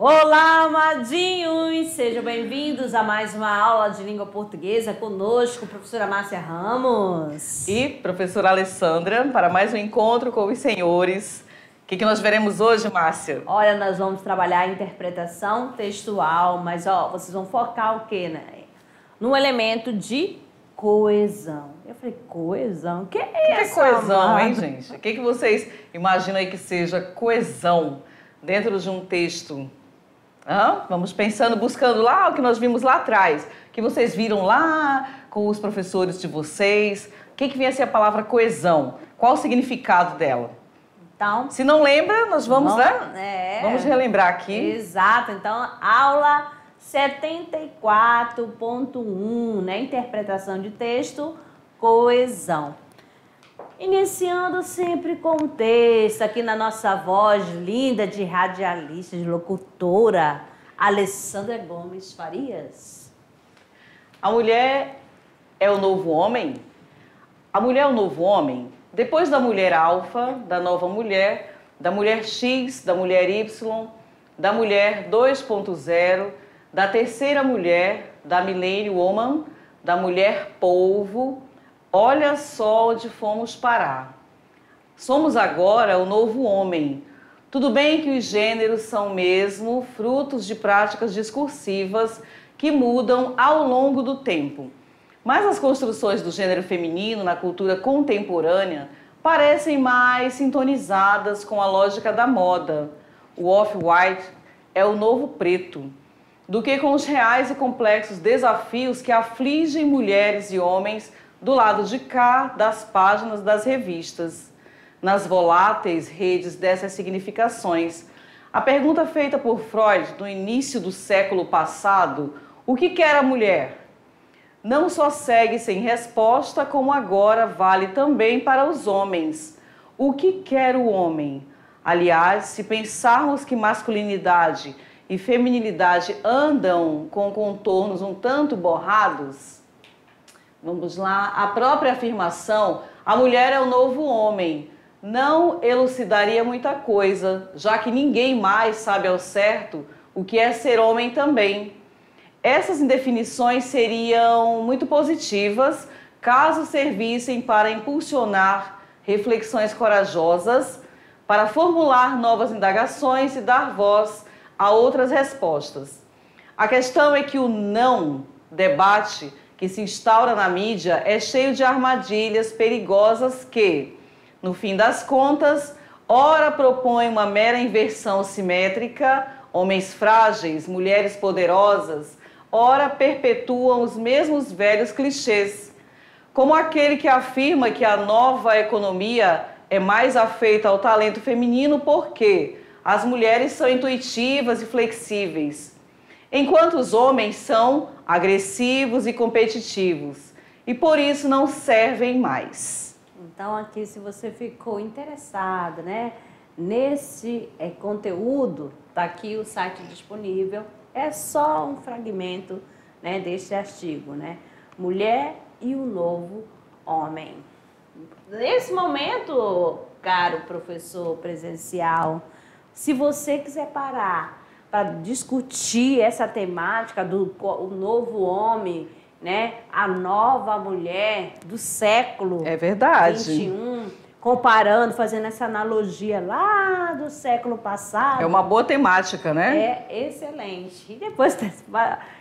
Olá, amadinhos! Sejam bem-vindos a mais uma aula de língua portuguesa conosco, professora Márcia Ramos. E professora Alessandra, para mais um encontro com os senhores. O que nós veremos hoje, Márcia? Olha, nós vamos trabalhar a interpretação textual, mas vocês vão focar o quê, né? No elemento de coesão. Eu falei, coesão? O que é isso? O que é coesão, hein, gente? O que vocês imaginam aí que seja coesão dentro de um texto? Vamos pensando, buscando lá o que nós vimos lá atrás, que vocês viram lá com os professores de vocês. O que vem a ser a palavra coesão? Qual o significado dela? Então, se não lembra, nós vamos, né? Vamos relembrar aqui. Exato. Então, aula 74.1, né? Interpretação de texto, coesão. Iniciando sempre com o texto, aqui na nossa voz linda de radialista, de locutora, Alessandra Gomes Farias. A mulher é o novo homem? A mulher é o novo homem? Depois da mulher alfa, da nova mulher, da mulher X, da mulher Y, da mulher 2.0, da terceira mulher, da millennium woman, da mulher polvo. Olha só onde fomos parar. Somos agora o novo homem. Tudo bem que os gêneros são mesmo frutos de práticas discursivas que mudam ao longo do tempo. Mas as construções do gênero feminino na cultura contemporânea parecem mais sintonizadas com a lógica da moda. O off-white é o novo preto, do que com os reais e complexos desafios que afligem mulheres e homens do lado de cá das páginas das revistas, nas voláteis redes dessas significações. A pergunta feita por Freud no início do século passado, o que quer a mulher? Não só segue sem resposta, como agora vale também para os homens. O que quer o homem? Aliás, se pensarmos que masculinidade e feminilidade andam com contornos um tanto borrados, vamos lá, a própria afirmação, a mulher é o novo homem, não elucidaria muita coisa, já que ninguém mais sabe ao certo o que é ser homem também. Essas indefinições seriam muito positivas caso servissem para impulsionar reflexões corajosas, para formular novas indagações e dar voz a outras respostas. A questão é que o não debate que se instaura na mídia é cheio de armadilhas perigosas que, no fim das contas, ora propõem uma mera inversão simétrica, homens frágeis, mulheres poderosas, ora perpetuam os mesmos velhos clichês, como aquele que afirma que a nova economia é mais afeita ao talento feminino porque as mulheres são intuitivas e flexíveis, enquanto os homens são agressivos e competitivos, e por isso não servem mais. Então aqui, se você ficou interessado, né, nesse conteúdo, tá aqui o site disponível, é só um fragmento, né, deste artigo, né, Mulher e o Novo Homem. Nesse momento, caro professor presencial, se você quiser parar para discutir essa temática do novo homem, né, a nova mulher do século XXI, comparando, fazendo essa analogia lá do século passado. É uma boa temática, né? É excelente. E depois,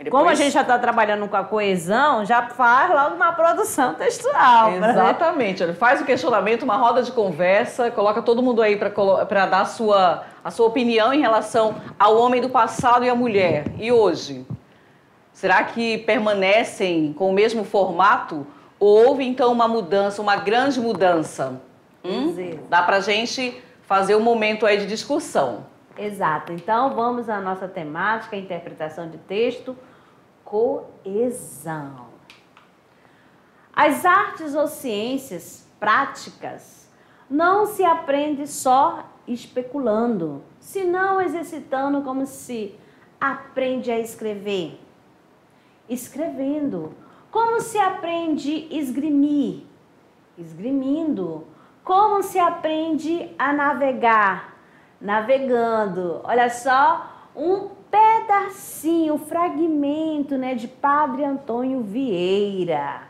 como a gente já está trabalhando com a coesão, já faz logo uma produção textual. Exatamente. Né? Faz o questionamento, uma roda de conversa, coloca todo mundo aí para dar a sua opinião em relação ao homem do passado e à mulher. E hoje? Será que permanecem com o mesmo formato? Ou houve, então, uma mudança, uma grande mudança? Dá pra gente fazer um momento aí de discussão. Exato. Então, vamos à nossa temática, interpretação de texto, coesão. As artes ou ciências práticas não se aprende só especulando, senão exercitando como se aprende a escrever. Escrevendo, Como se aprende esgrimir? Esgrimindo. Como se aprende a navegar? Navegando. Olha só, um pedacinho, um fragmento, né, de Padre Antônio Vieira,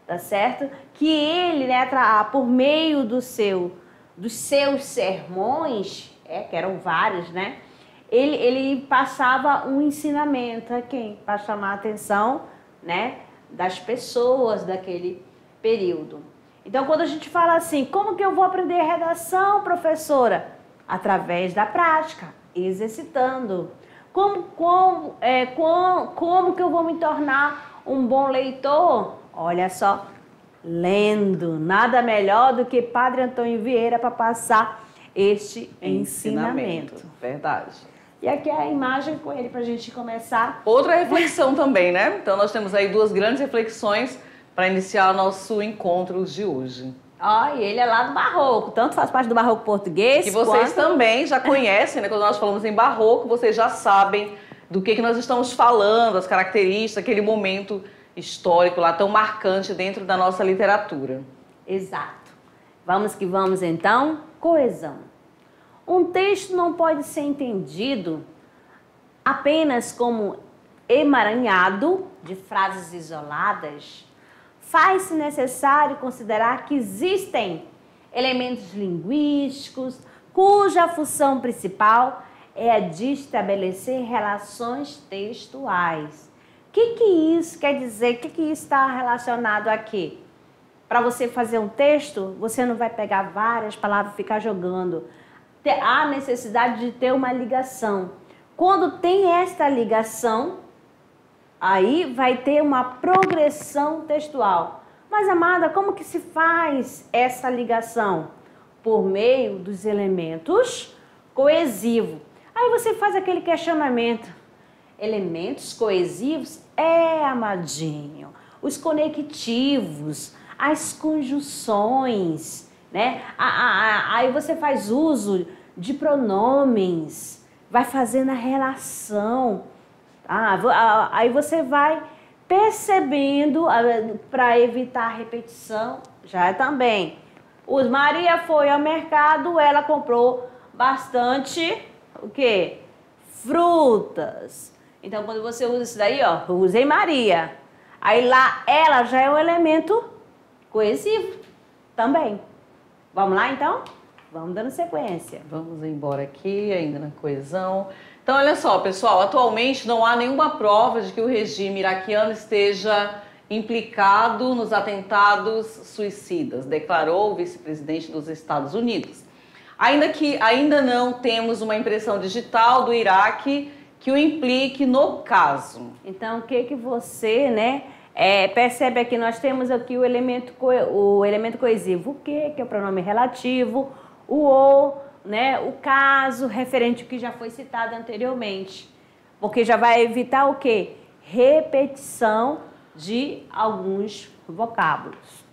tá certo? Que ele, né, por meio dos seus sermões, que eram vários, né, ele passava um ensinamento a quem? Para chamar a atenção, né, das pessoas daquele período. Então, quando a gente fala assim, como que eu vou aprender redação, professora? Através da prática, exercitando. Como que eu vou me tornar um bom leitor? Olha só, lendo. Nada melhor do que Padre Antônio Vieira para passar este ensinamento. Verdade. E aqui é a imagem com ele para a gente começar. Outra reflexão também, né? Então nós temos aí duas grandes reflexões para iniciar nosso encontro de hoje. E ele é lá do Barroco, tanto faz parte do Barroco português. Que vocês também já conhecem, né? Quando nós falamos em Barroco, vocês já sabem do que nós estamos falando, as características, aquele momento histórico lá tão marcante dentro da nossa literatura. Exato. Vamos que vamos então. Coesão. Um texto não pode ser entendido apenas como emaranhado de frases isoladas. Faz-se necessário considerar que existem elementos linguísticos cuja função principal é a de estabelecer relações textuais. O que isso quer dizer? O que isso está relacionado aqui? Para você fazer um texto, você não vai pegar várias palavras e ficar jogando. Há necessidade de ter uma ligação. Quando tem esta ligação, aí vai ter uma progressão textual. Mas, amada, como que se faz essa ligação? Por meio dos elementos coesivos. Aí você faz aquele questionamento. Elementos coesivos? Amadinho. Os conectivos, as conjunções, né? Aí você faz uso de pronomes, vai fazendo a relação. Aí você vai percebendo, para evitar a repetição, já também. Maria foi ao mercado, ela comprou bastante, o quê? Frutas. Então, quando você usa isso daí, usei Maria. Aí lá, ela já é um elemento coesivo também. Vamos lá, então? Vamos dando sequência. Vamos embora aqui, ainda na coesão. Então, olha só, pessoal, atualmente não há nenhuma prova de que o regime iraquiano esteja implicado nos atentados suicidas, declarou o vice-presidente dos Estados Unidos. Ainda não temos uma impressão digital do Iraque que o implique no caso. Então, o que você, né, percebe aqui? Nós temos aqui o elemento coesivo. O que é o pronome relativo? Né, o caso referente ao que já foi citado anteriormente. Porque já vai evitar o quê? Repetição de alguns vocábulos.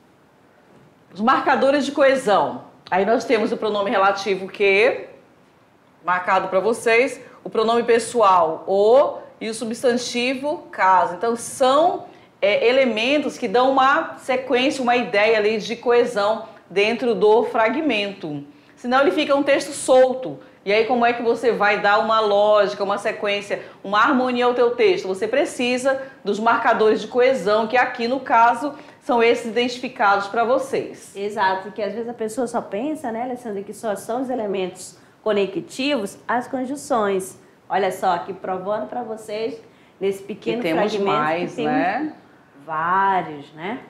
Os marcadores de coesão. Aí nós temos o pronome relativo que, marcado para vocês, o pronome pessoal o e o substantivo caso. Então são elementos que dão uma sequência, uma ideia ali de coesão dentro do fragmento. Senão ele fica um texto solto. E aí como é que você vai dar uma lógica, uma sequência, uma harmonia ao teu texto? Você precisa dos marcadores de coesão, que aqui no caso são esses identificados para vocês. Exato, porque às vezes a pessoa só pensa, né, Alessandra, que só são os elementos conectivos, as conjunções. Olha só, aqui provando para vocês, nesse pequeno fragmento, temos mais, que né? Vários, né?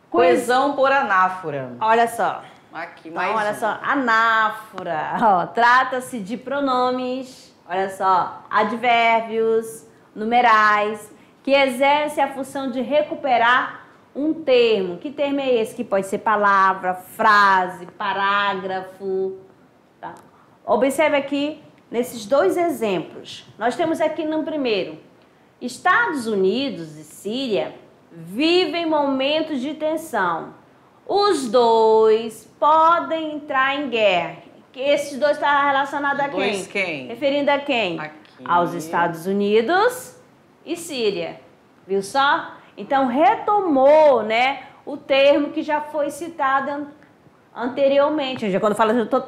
Coesão por anáfora. Olha só. Aqui, então, mais olha só, anáfora. Trata-se de pronomes, olha só, advérbios, numerais, que exercem a função de recuperar um termo. Que termo é esse? Que pode ser palavra, frase, parágrafo. Tá? Observe aqui nesses dois exemplos. Nós temos aqui no primeiro, Estados Unidos e Síria vivem momentos de tensão. Os dois podem entrar em guerra. Esses dois estão relacionados a quem? Quem? Referindo a quem? Aqui. Aos Estados Unidos e Síria. Viu só? Então, retomou, né, o termo que já foi citado anteriormente. Já quando fala, eu estou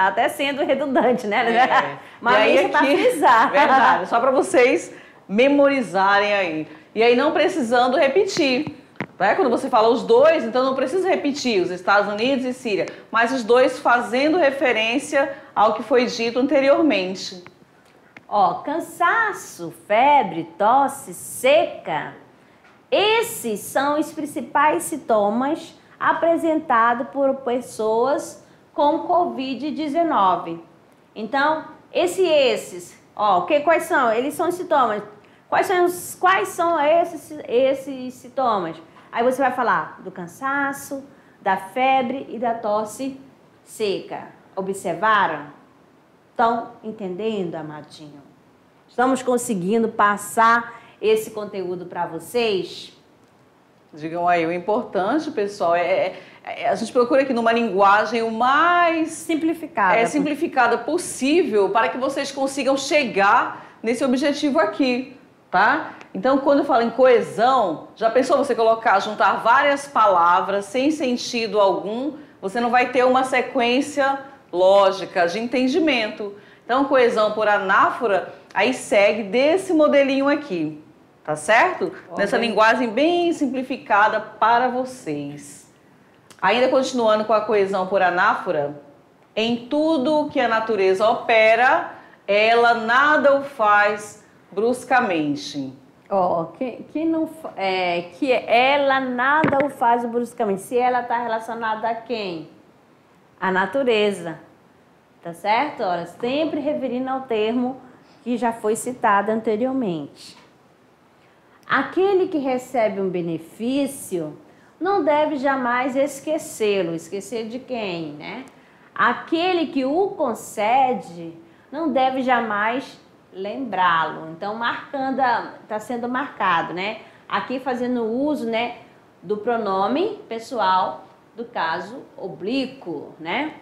até sendo redundante, né? Mas isso para frisar. Verdade, só para vocês memorizarem aí. E aí não precisando repetir. Né? Quando você fala os dois, então não precisa repetir os Estados Unidos e Síria, mas os dois fazendo referência ao que foi dito anteriormente. Ó, cansaço, febre, tosse, seca. Esses são os principais sintomas apresentados por pessoas com Covid-19. Então, esses, ó, quais são? Eles são os sintomas. Quais são esses sintomas? Aí você vai falar do cansaço, da febre e da tosse seca. Observaram? Estão entendendo, amadinho? Estamos conseguindo passar esse conteúdo para vocês? Digam aí, o importante, pessoal, a gente procura aqui numa linguagem o mais simplificada possível para que vocês consigam chegar nesse objetivo aqui, tá? Então, quando eu falo em coesão, já pensou você juntar várias palavras sem sentido algum? Você não vai ter uma sequência lógica de entendimento. Então, coesão por anáfora, aí segue desse modelinho aqui, tá certo? Nessa linguagem bem simplificada para vocês. Ainda continuando com a coesão por anáfora, em tudo que a natureza opera, ela nada o faz bruscamente. Que ela nada o faz bruscamente. Se ela está relacionada a quem? A natureza. Tá certo? Ora, sempre referindo ao termo que já foi citado anteriormente. Aquele que recebe um benefício não deve jamais esquecê-lo. Esquecer de quem, né? Aquele que o concede não deve jamais lembrá-lo. Então, está sendo marcado, né? Aqui fazendo uso, né, do pronome pessoal do caso oblíquo, né?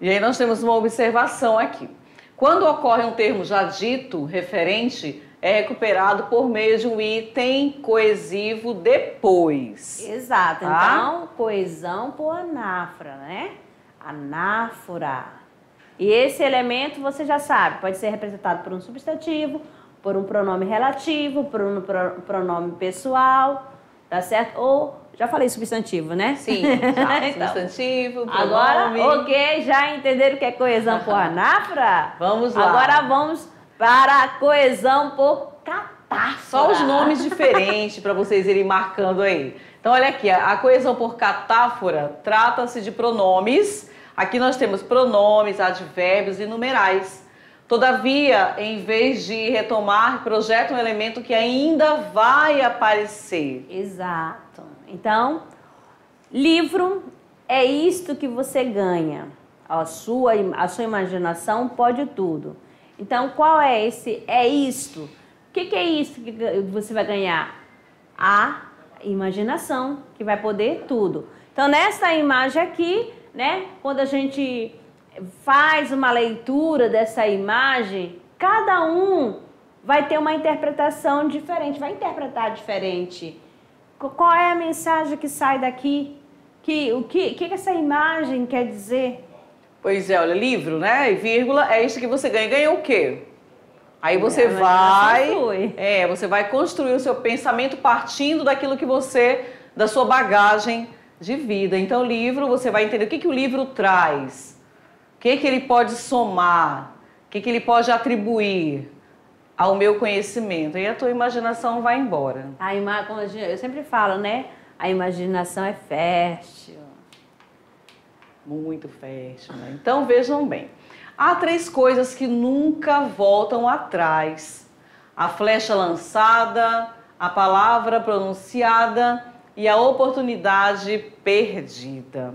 E aí nós temos uma observação aqui. Quando ocorre um termo já dito, referente, é recuperado por meio de um item coesivo depois. Exato. Tá? Então, coesão por anáfora, né? Anáfora. E esse elemento, você já sabe, pode ser representado por um substantivo, por um pronome relativo, por um pronome pessoal, tá certo? Ou, já falei substantivo, né? Sim, já. Então, substantivo, pronome. Agora, ok, já entenderam o que é coesão por anáfora? Vamos lá. Agora vamos para a coesão por catáfora. Só os nomes diferentes para vocês irem marcando aí. Então, olha aqui, a coesão por catáfora trata-se de pronomes. Aqui nós temos pronomes, advérbios e numerais. Todavia, em vez de retomar, projeta um elemento que ainda vai aparecer. Exato. Então, livro é isto que você ganha. A sua imaginação pode tudo. Então, qual é esse? É isto. O que é isso que você vai ganhar? A imaginação, que vai poder tudo. Então, nessa imagem aqui, né, quando a gente faz uma leitura dessa imagem, cada um vai ter uma interpretação diferente, vai interpretar diferente. Qual é a mensagem que sai daqui? O que essa imagem quer dizer? Pois é, olha, livro, né? E vírgula, é isso que você ganha. Ganha o quê? Aí você você vai construir o seu pensamento partindo daquilo que da sua bagagem de vida. Então, o livro, você vai entender o que o livro traz, o que ele pode somar, o que ele pode atribuir ao meu conhecimento. E a tua imaginação vai embora. Como eu sempre falo, né? A imaginação é fértil. Muito fértil, né? Então, vejam bem. Há 3 coisas que nunca voltam atrás: a flecha lançada, a palavra pronunciada e a oportunidade perdida.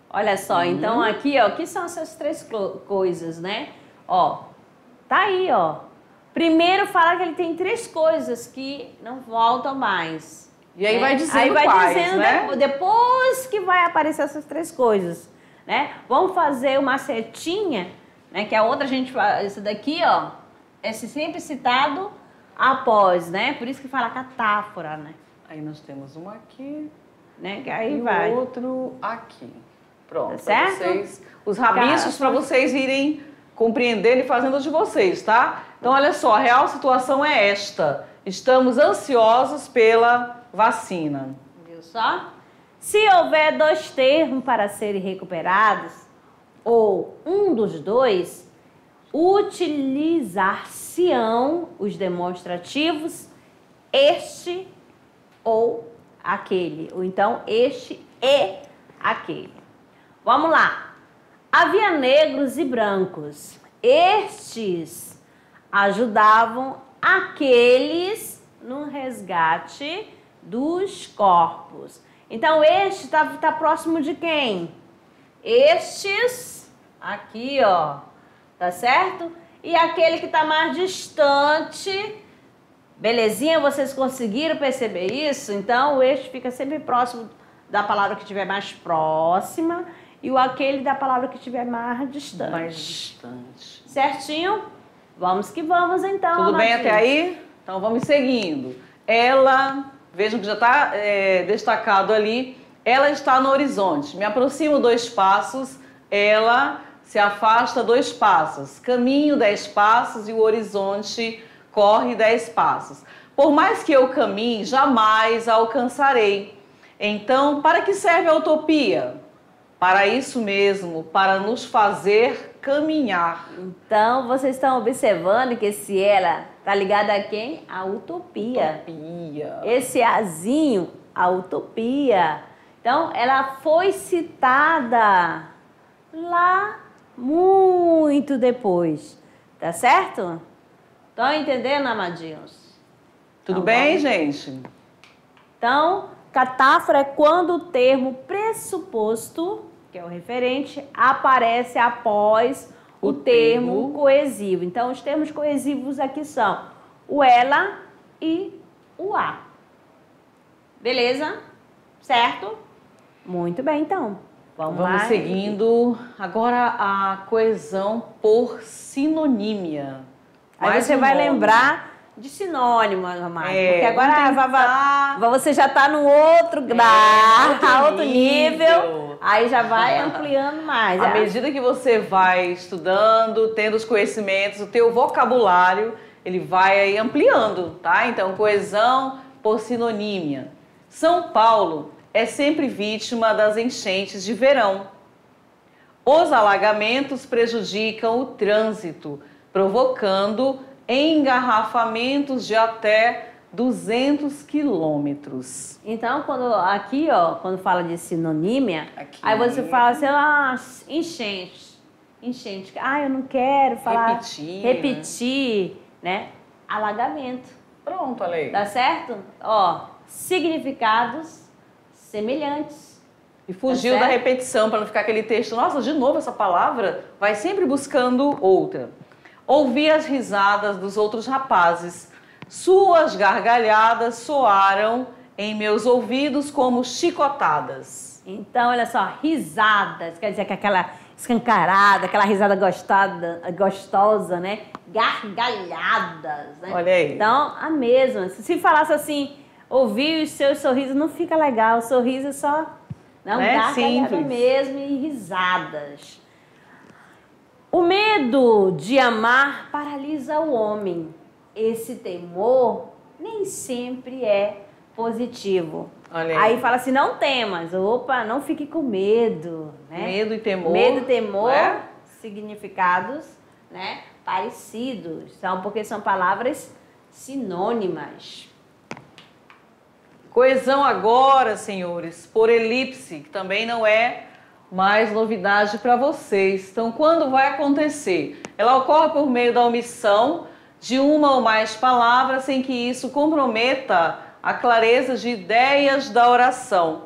Olha só, então aqui, ó, o que são essas 3 coisas, né? Ó, tá aí, ó. Primeiro fala que ele tem 3 coisas que não voltam mais. E aí vai dizendo quais, né? Depois que vai aparecer essas 3 coisas, né? Vamos fazer uma setinha, né? Que a outra a gente faz, esse daqui, ó, esse sempre citado após, né? Por isso que fala catáfora, né? Aí nós temos um aqui Né? Que aí e vai. o outro aqui. Pronto, Tá certo? vocês, os rabiscos para vocês irem compreendendo e fazendo de vocês, tá? Então, olha só, a real situação é esta. Estamos ansiosos pela vacina. Viu só? Se houver dois termos para serem recuperados, ou um dos dois, utilizar-se-ão os demonstrativos este ou aquele. Ou então, este e aquele. Vamos lá. Havia negros e brancos. Estes ajudavam aqueles no resgate dos corpos. Então, este tá próximo de quem? Estes, aqui, ó, tá certo? E aquele que tá mais distante, belezinha? Vocês conseguiram perceber isso? Então, o este fica sempre próximo da palavra que estiver mais próxima e o aquele da palavra que estiver mais distante. Mais distante. Certinho? Vamos que vamos, então. Tudo bem amadinhos. até aí? Então, vamos seguindo. Ela, vejam que já está destacado ali, ela está no horizonte. Me aproximo 2 passos, ela se afasta 2 passos. Caminho 10 passos e o horizonte corre 10 passos. Por mais que eu caminhe, jamais alcançarei. Então, para que serve a utopia? Para isso mesmo, para nos fazer caminhar. Então, vocês estão observando que esse ela tá ligado a quem? A utopia. Utopia. Esse azinho, a utopia. Então, ela foi citada lá muito depois. Tá certo? Estão entendendo, amadinhos? Tudo Então, bem, vamos. gente? Então, catáfora é quando o termo pressuposto, que é o referente, aparece após o termo coesivo. Então, os termos coesivos aqui são o ela e o a. Beleza? Certo? Muito bem, então. Vamos lá. seguindo. Agora a coesão por sinonímia. Aí Mais você um vai nome. lembrar de sinônimo, Amado. É, Porque agora vamos tentar. você já está no outro grau, outro nível. nível. Aí já vai ampliando mais. À medida que você vai estudando, tendo os conhecimentos, o teu vocabulário, ele vai aí ampliando, tá? Então, coesão por sinonímia. São Paulo é sempre vítima das enchentes de verão. Os alagamentos prejudicam o trânsito, provocando engarrafamentos de até 200 quilômetros. Então, aqui, ó, quando fala de sinonímia, Aqui. aí você fala assim, enchente. Enchente. Ah, eu não quero falar. Repetir, né? Alagamento. Pronto, olha aí. Tá certo? Ó, significados semelhantes. E fugiu Tá da certo? repetição para não ficar aquele texto. Nossa, de novo essa palavra? Vai sempre buscando outra. Ouvi as risadas dos outros rapazes. Suas gargalhadas soaram em meus ouvidos como chicotadas. Então, olha só, risadas, quer dizer que aquela escancarada, aquela risada gostosa, né? Gargalhadas, né? Olha aí. Então, a mesma. Se falasse assim, ouvir os seus sorrisos, não fica legal. O sorriso é só... Não, É gargalhada simples. mesmo e risadas. O medo de amar paralisa o homem. Esse temor nem sempre é positivo. Olha aí. Aí fala assim, não temas. Opa, não fique com medo. Né? Medo e temor. Medo e temor, né? significados, né, parecidos. Porque são palavras sinônimas. Coesão agora, senhores, por elipse, que também não é mais novidade para vocês. Então, quando vai acontecer? Ela ocorre por meio da omissão de uma ou mais palavras sem que isso comprometa a clareza de ideias da oração,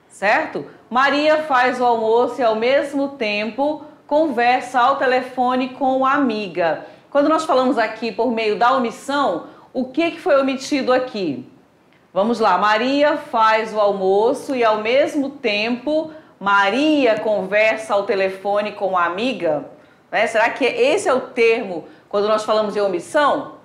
certo? Maria faz o almoço e ao mesmo tempo conversa ao telefone com a amiga. Quando nós falamos aqui por meio da omissão, o que foi omitido aqui? Vamos lá, Maria faz o almoço e ao mesmo tempo Maria conversa ao telefone com a amiga. Né? Será que esse é o termo quando nós falamos de omissão?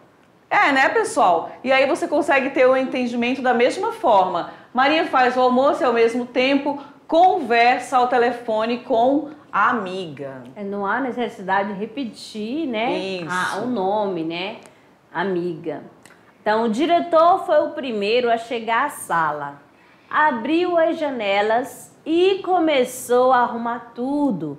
É, né, pessoal? E aí você consegue ter o entendimento da mesma forma. Maria faz o almoço e ao mesmo tempo conversa ao telefone com a amiga. Não há necessidade de repetir, né? Isso. O nome, né? Amiga. Então, o diretor foi o primeiro a chegar à sala. Abriu as janelas e começou a arrumar tudo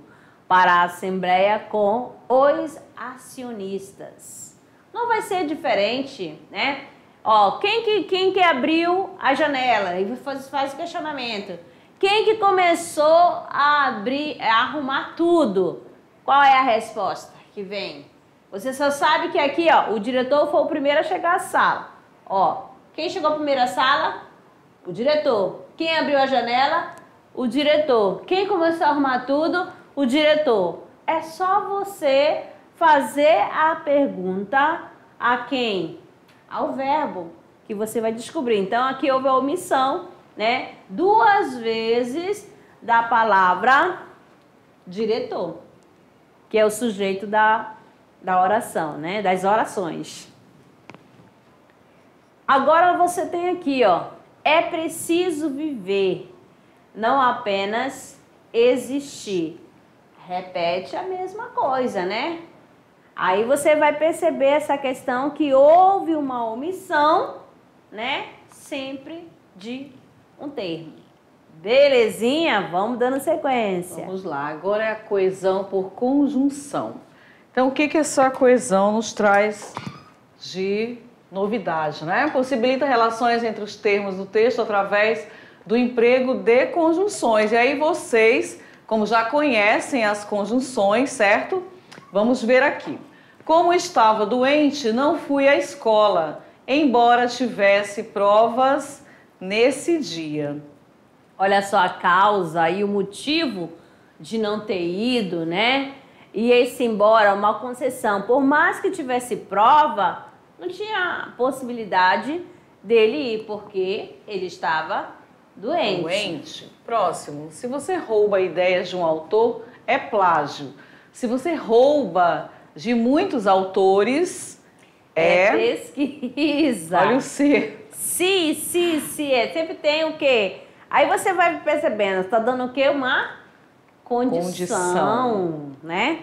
para a assembleia com os acionistas. Não vai ser diferente, né? Ó, quem que abriu a janela? E faz o questionamento. Quem que começou a arrumar tudo? Qual é a resposta que vem? Você só sabe que aqui, ó, o diretor foi o primeiro a chegar à sala. Ó, quem chegou primeiro à sala? O diretor. Quem abriu a janela? O diretor. Quem começou a arrumar tudo? O diretor. É só você fazer a pergunta a quem? Ao verbo, que você vai descobrir. Então, aqui houve a omissão, né? 2 vezes da palavra diretor, que é o sujeito da oração, né? Das orações. Agora você tem aqui, ó. É preciso viver, não apenas existir. Repete a mesma coisa, né? Aí você vai perceber essa questão que houve uma omissão, né? Sempre de um termo. Belezinha? Vamos dando sequência. Vamos lá. Agora é a coesão por conjunção. Então, o que essa coesão nos traz de novidade, né? Possibilita relações entre os termos do texto através do emprego de conjunções. E aí vocês, como já conhecem as conjunções, certo? Vamos ver aqui. Como estava doente, não fui à escola, embora tivesse provas nesse dia. Olha só a causa e o motivo de não ter ido, né? E esse embora, uma concessão. Por mais que tivesse prova, não tinha possibilidade dele ir, porque ele estava doente. Próximo. Se você rouba ideias de um autor, é plágio. Se você rouba de muitos autores, é pesquisa. Olha o C. Se. Sempre tem o quê? Aí você vai percebendo, está dando o quê? Uma condição, né?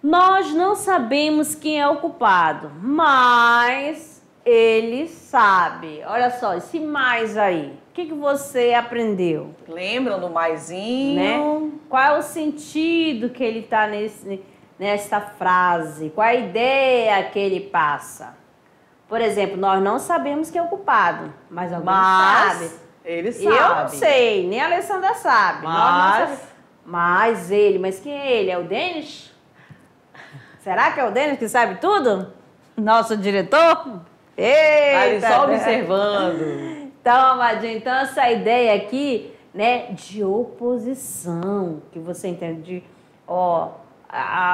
Nós não sabemos quem é o culpado, mas ele sabe. Olha só, esse mais aí. O que você aprendeu? Lembram do maisinho? Né? Qual é o sentido que ele está nessa frase? Qual é a ideia que ele passa? Por exemplo, nós não sabemos quem é o culpado, mas alguém sabe. Ele sabe. Eu não sei, nem a Alessandra sabe. Mas ele, mas quem é ele? É o Denis? Será que é o Denis que sabe tudo? Nosso diretor? Eita! Ali só observando. Então, amadinho, então essa ideia aqui, né, de oposição, que você entende, ó,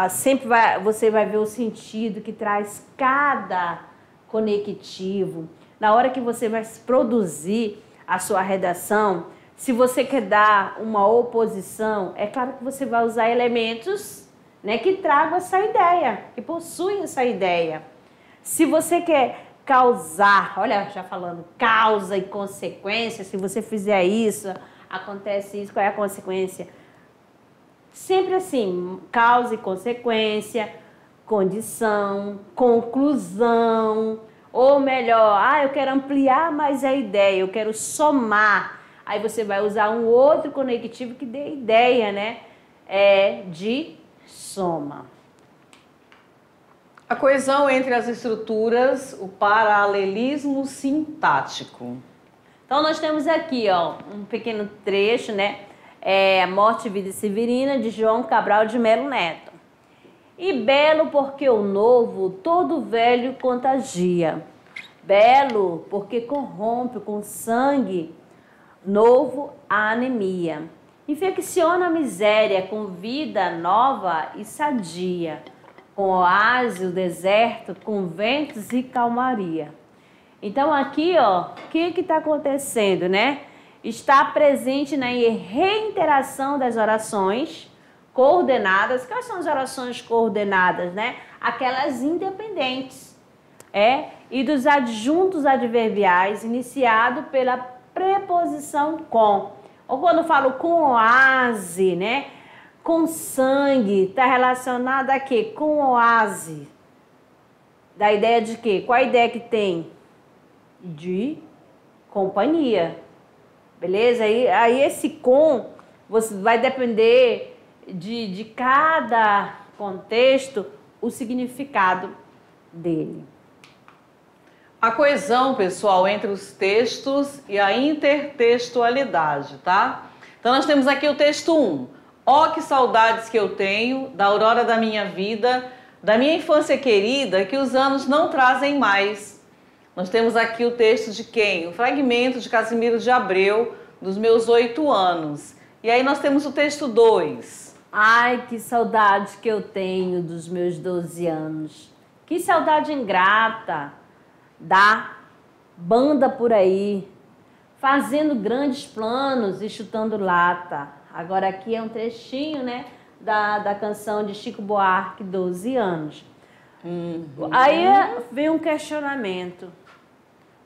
sempre você vai ver o sentido que traz cada conectivo. Na hora que você vai produzir a sua redação, se você quer dar uma oposição, é claro que você vai usar elementos, né, que tragam essa ideia, que possuem essa ideia. Se você quer causar, olha, já falando, causa e consequência, se você fizer isso, acontece isso, qual é a consequência? Sempre assim, causa e consequência, condição, conclusão, ou melhor, eu quero ampliar mais a ideia, eu quero somar. Aí você vai usar um outro conectivo que dê ideia, né? De soma. A coesão entre as estruturas, o paralelismo sintático. Então, nós temos aqui, ó, um pequeno trecho, né? A Morte e Vida Severina, de João Cabral de Melo Neto. E belo porque o novo todo velho contagia. Belo porque corrompe com sangue novo a anemia. Infecciona a miséria com vida nova e sadia. Com oásis, o deserto, com ventos e calmaria. Então aqui, ó, o que está acontecendo, né? Está presente na reiteração das orações coordenadas. Quais são as orações coordenadas, né? Aquelas independentes. e dos adjuntos adverbiais iniciado pela preposição com. Ou quando eu falo com oase, né? Com sangue, está relacionado a quê? Com oase. Da ideia de quê? Qual a ideia que tem? De companhia. Beleza? Aí esse com você vai depender de cada contexto o significado dele. A coesão, pessoal, entre os textos e a intertextualidade, tá? Então nós temos aqui o texto 1. Ó, que saudades que eu tenho da aurora da minha vida, da minha infância querida, que os anos não trazem mais. Nós temos aqui o texto de quem? O fragmento de Casimiro de Abreu, dos meus 8 anos. E aí nós temos o texto 2. Ai, que saudade que eu tenho dos meus 12 anos. Que saudade ingrata da banda por aí, fazendo grandes planos e chutando lata. Agora aqui é um trechinho, né, da canção de Chico Buarque, 12 anos. Aí vem um questionamento.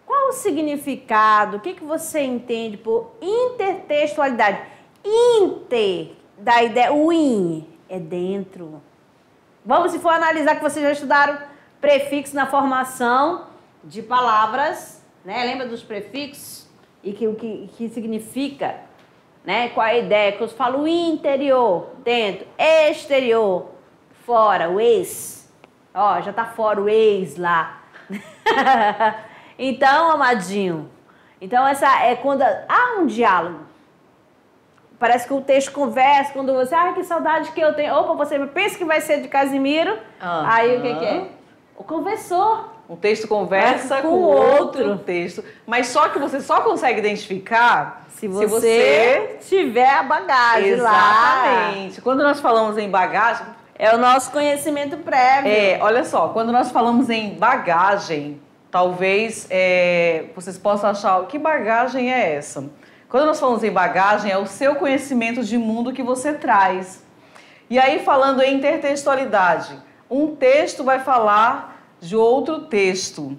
Qual o significado? O que você entende por intertextualidade? Inter, da ideia, o in é dentro. Vamos, se for analisar, que vocês já estudaram prefixo na formação de palavras, né? Lembra dos prefixos? E o que significa, né? Qual é a ideia? Que eu falo interior, dentro, exterior, fora, o ex. Ó, já tá fora o ex lá. Então, amadinho, então essa é quando há um diálogo. Parece que o texto conversa, quando você, que saudade que eu tenho. Opa, você pensa que vai ser de Casimiro. Aí o que é? O conversor. Um texto conversa com outro texto. Mas só que você só consegue identificar se você tiver a bagagem lá. Exatamente. Quando nós falamos em bagagem... É o nosso conhecimento prévio. Olha só, quando nós falamos em bagagem, talvez vocês possam achar, que bagagem é essa? Quando nós falamos em bagagem, é o seu conhecimento de mundo que você traz. E aí, falando em intertextualidade, um texto vai falar de outro texto.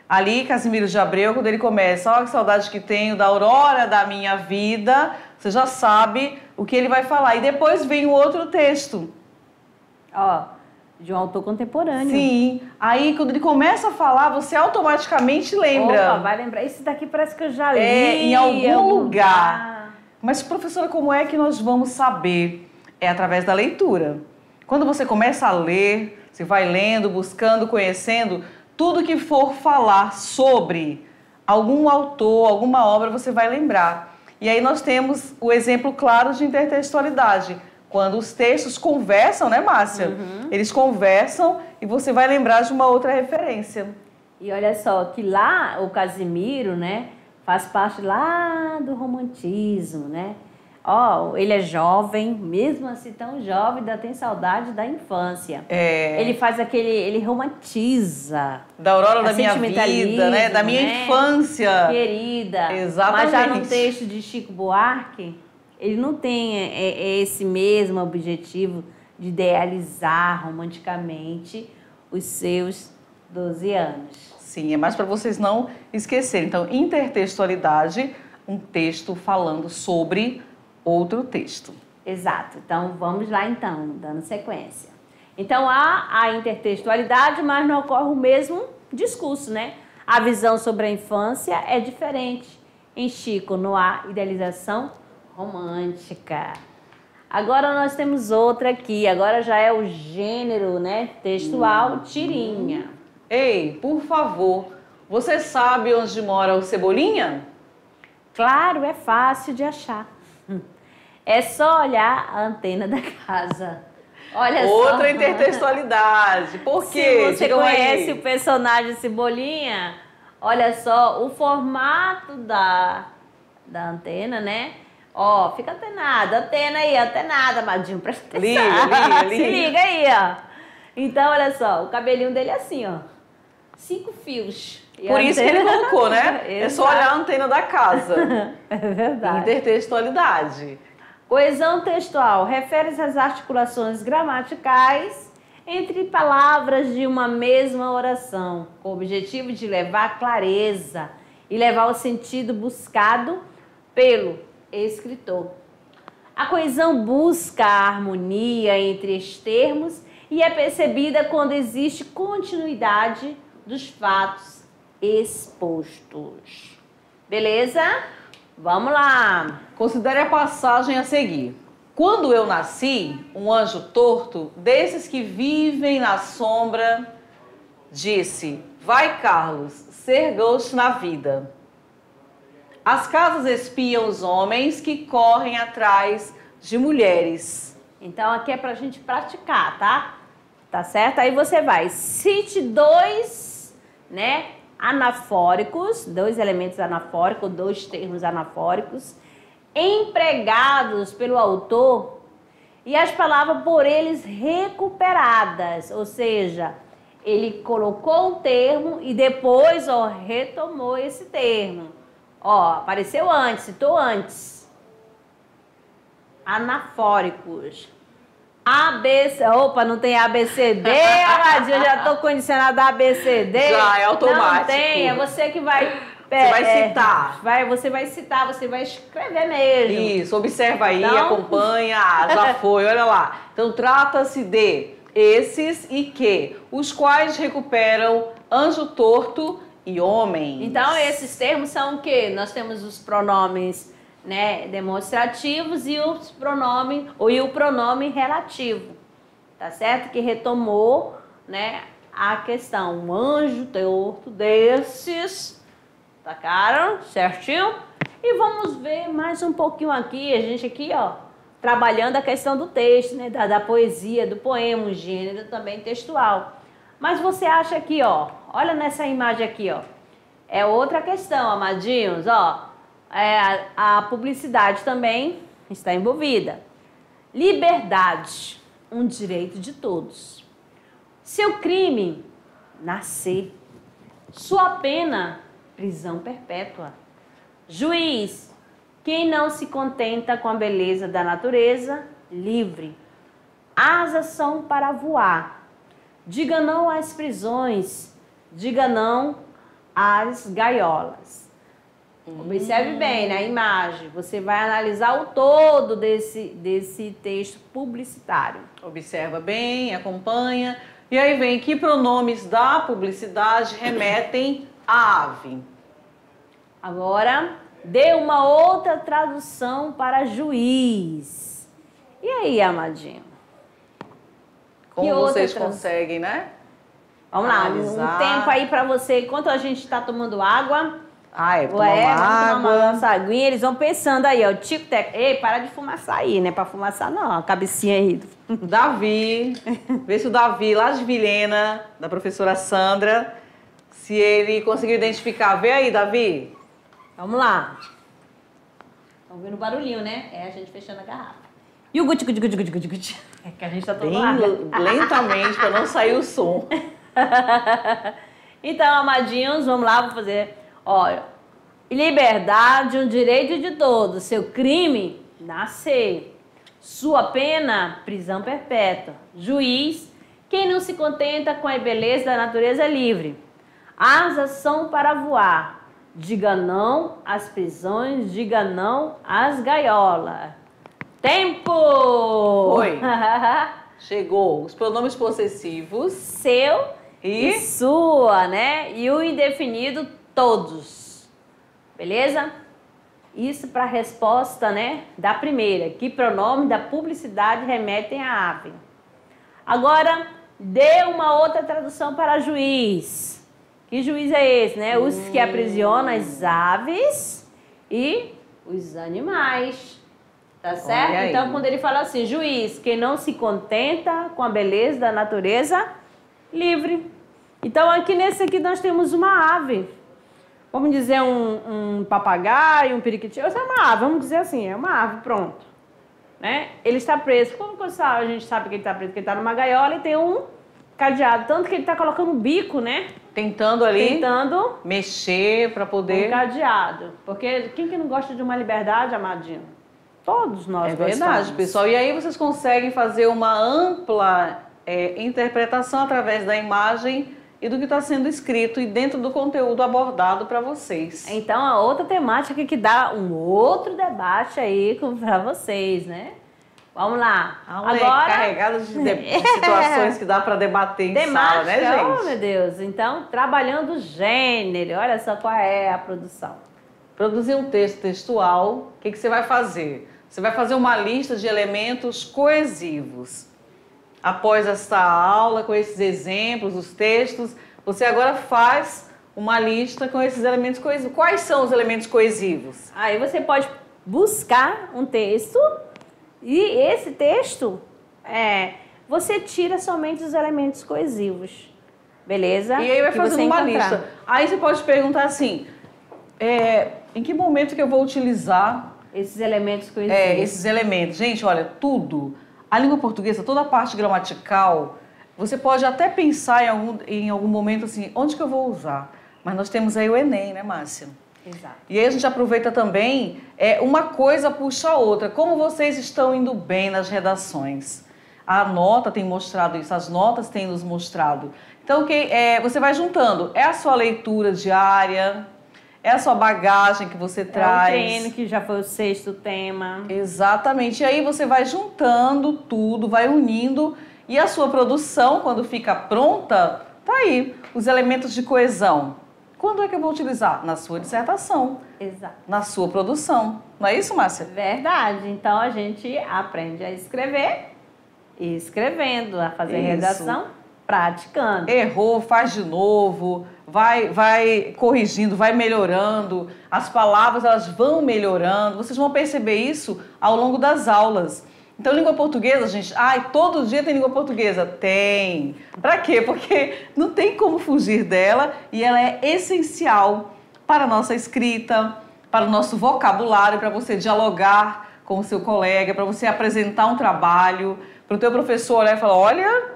Ali, Casimiro de Abreu, quando ele começa, ó, que saudade que tenho da aurora da minha vida, você já sabe o que ele vai falar. E depois vem o outro texto. Ó, de um autor contemporâneo. Sim. Aí, quando ele começa a falar, você automaticamente lembra. Opa, vai lembrar. Isso daqui parece que eu já li. Em algum lugar. Mas, professora, como é que nós vamos saber? É através da leitura. Quando você começa a ler, você vai lendo, buscando, conhecendo, tudo que for falar sobre algum autor, alguma obra, você vai lembrar. E aí nós temos o exemplo claro de intertextualidade. Quando os textos conversam, né, Márcia? Eles conversam e você vai lembrar de uma outra referência. E olha só, que lá o Casimiro, né, faz parte lá do romantismo, né? Ó, ele é jovem, mesmo assim tão jovem, ainda tem saudade da infância. Ele faz ele romantiza. Da aurora da minha vida, né? Da minha infância. Querida. Exatamente. Mas já no texto de Chico Buarque, ele não tem esse mesmo objetivo de idealizar romanticamente os seus 12 anos. Sim, é mais para vocês não esquecerem. Então, intertextualidade, um texto falando sobre outro texto. Exato. Então, vamos lá então, dando sequência. Então, há a intertextualidade, mas não ocorre o mesmo discurso, né? A visão sobre a infância é diferente. Em Chico, não há idealização romântica. Agora nós temos outra aqui. Agora já é o gênero, né, textual, tirinha. Ei, por favor, você sabe onde mora o Cebolinha? Claro, é fácil de achar. É só olhar a antena da casa. Olha Outra só. intertextualidade. Por quê? Se você conhece o personagem Cebolinha, olha só o formato da antena, né? Ó, fica antenada, antena aí, antenada, Madinho, presta atenção. Liga. Se liga aí, ó. Então, olha só, o cabelinho dele é assim, ó. 5 fios. E por isso antena... que ele colocou, né? É só olhar a antena da casa. É verdade. Intertextualidade. Coesão textual refere-se às articulações gramaticais entre palavras de uma mesma oração, com o objetivo de levar clareza e levar o sentido buscado pelo escritor. A coesão busca a harmonia entre os termos e é percebida quando existe continuidade dos fatos expostos. Beleza? Vamos lá. Considere a passagem a seguir. Quando eu nasci, um anjo torto, desses que vivem na sombra, disse: vai, Carlos, ser ghost na vida. As casas espiam os homens que correm atrás de mulheres. Então aqui é pra gente praticar, tá? Tá certo? Aí você vai, cite dois, né, anafóricos, dois elementos anafóricos, dois termos anafóricos, empregados pelo autor e as palavras por eles recuperadas, ou seja, ele colocou um termo e depois, ó, retomou esse termo. Ó, apareceu antes, citou antes. Anafóricos. ABC, opa, não tem ABCD, Aladinho, eu já tô condicionado a ABCD. Já, é automático. Não tem, é você que vai... Você vai citar. Você vai citar, você vai escrever mesmo. Isso, observa aí, Então... acompanha, já foi, olha lá. Então, trata-se de esses e que, os quais recuperam anjo torto e homem. Então, esses termos são o quê? Nós temos os pronomes, né, demonstrativos e o pronome relativo, tá certo? Que retomou, né, a questão. Um anjo torto desses, sacaram? Certinho? E vamos ver mais um pouquinho aqui, a gente aqui, ó, trabalhando a questão do texto, né, da poesia, do poema, um gênero também textual. Mas você acha aqui, ó, olha nessa imagem aqui, ó, é outra questão, amadinhos, ó, a publicidade também está envolvida. Liberdade, um direito de todos. Seu crime, nascer. Sua pena, prisão perpétua. Juiz, quem não se contenta com a beleza da natureza, livre. Asas são para voar. Diga não às prisões, diga não às gaiolas. Observe bem na imagem, você vai analisar o todo desse texto publicitário. Observa bem, acompanha. E aí vem que pronomes da publicidade remetem à ave. Agora, dê uma outra tradução para juiz. E aí, amadinho? Como vocês conseguem, né? Vamos lá, analisar. Um tempo aí para você, enquanto a gente está tomando água. Vamos tomar uma nossa aguinha, eles vão pensando aí, ó, tic-tac. Ei, para de fumaçar aí, né? Para fumaçar não, a cabecinha aí. Davi, vê se o Davi, lá de Vilhena, da professora Sandra, se ele conseguiu identificar. Vê aí, Davi. Vamos lá. Estão vendo o barulhinho, né? É a gente fechando a garrafa. E o guti, guti, guti, guti, guti, guti. É que a gente tá tomando água. Lentamente, para não sair o som. Então, amadinhos, vamos lá, vou fazer. Olha, liberdade, um direito de todos. Seu crime, nascer. Sua pena, prisão perpétua. Juiz, quem não se contenta com a beleza da natureza é livre. Asas são para voar. Diga não às prisões, diga não às gaiolas. Tempo! Foi. Chegou. Os pronomes possessivos. Seu e sua, né? E o indefinido, todos. Beleza? Isso para a resposta, né, da primeira. Que pronome da publicidade remetem à ave. Agora, dê uma outra tradução para juiz. Que juiz é esse, né? Os que aprisionam as aves e os animais. Tá certo? Então, quando ele fala assim, juiz, quem não se contenta com a beleza da natureza, livre. Então, aqui nesse aqui nós temos uma ave. Vamos dizer um papagaio, um periquitinho. Essa é uma ave, vamos dizer assim, é uma ave, pronto. Né? Ele está preso. Como que a gente sabe que ele está preso? Porque ele está numa gaiola e tem um cadeado. Tanto que ele está colocando um bico, né? Tentando mexer para poder... Um cadeado. Porque quem que não gosta de uma liberdade, amadinho? Todos nós gostamos. É verdade, pessoal. E aí vocês conseguem fazer uma ampla interpretação através da imagem e do que está sendo escrito e dentro do conteúdo abordado para vocês. Então, a outra temática que dá um outro debate aí para vocês, né? Vamos lá. Agora, carregada de situações que dá para debater em sala, né, gente? Oh, meu Deus. Então, trabalhando o gênero, olha só qual é a produção. Produzir um texto textual, o que você vai fazer? Você vai fazer uma lista de elementos coesivos. Após esta aula, com esses exemplos, os textos, você agora faz uma lista com esses elementos coesivos. Quais são os elementos coesivos? Aí você pode buscar um texto e esse texto, você tira somente os elementos coesivos. Beleza? E aí vai fazendo uma lista. Aí você pode perguntar assim, em que momento que eu vou utilizar esses elementos coesivos? Esses elementos. Gente, olha, tudo. A língua portuguesa, toda a parte gramatical, você pode até pensar em algum momento assim, onde que eu vou usar? Mas nós temos aí o Enem, né, Márcia? Exato. E aí a gente aproveita também, uma coisa puxa a outra. Como vocês estão indo bem nas redações? A nota tem mostrado isso, as notas têm nos mostrado. Então, você vai juntando. É a sua leitura diária, é a sua bagagem que você traz. É o treino, que já foi o 6º tema. Exatamente. E aí você vai juntando tudo, vai unindo. E a sua produção, quando fica pronta, tá aí. Os elementos de coesão. Quando é que eu vou utilizar? Na sua dissertação. Exato. Na sua produção. Não é isso, Márcia? Verdade. Então, a gente aprende a escrever e escrevendo, a fazer redação, praticando. Errou, faz de novo, vai corrigindo, vai melhorando. As palavras, elas vão melhorando. Vocês vão perceber isso ao longo das aulas. Então, língua portuguesa, gente, todo dia tem língua portuguesa? Tem. Pra quê? Porque não tem como fugir dela e ela é essencial para a nossa escrita, para o nosso vocabulário, para você dialogar com o seu colega, para você apresentar um trabalho, para o teu professor olhar e falar, olha,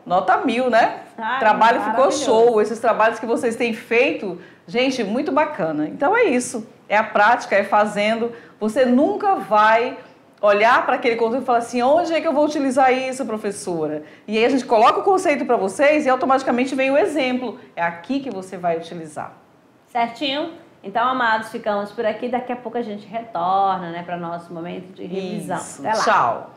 nota 1000, né? Trabalho ficou show. Esses trabalhos que vocês têm feito, gente, muito bacana. Então é isso. É a prática, é fazendo. Você nunca vai olhar para aquele conteúdo e falar assim, onde é que eu vou utilizar isso, professora? E aí a gente coloca o conceito para vocês e automaticamente vem o exemplo. É aqui que você vai utilizar. Certinho? Então, amados, ficamos por aqui. Daqui a pouco a gente retorna, né, para o nosso momento de revisão. Isso. Até lá. Tchau.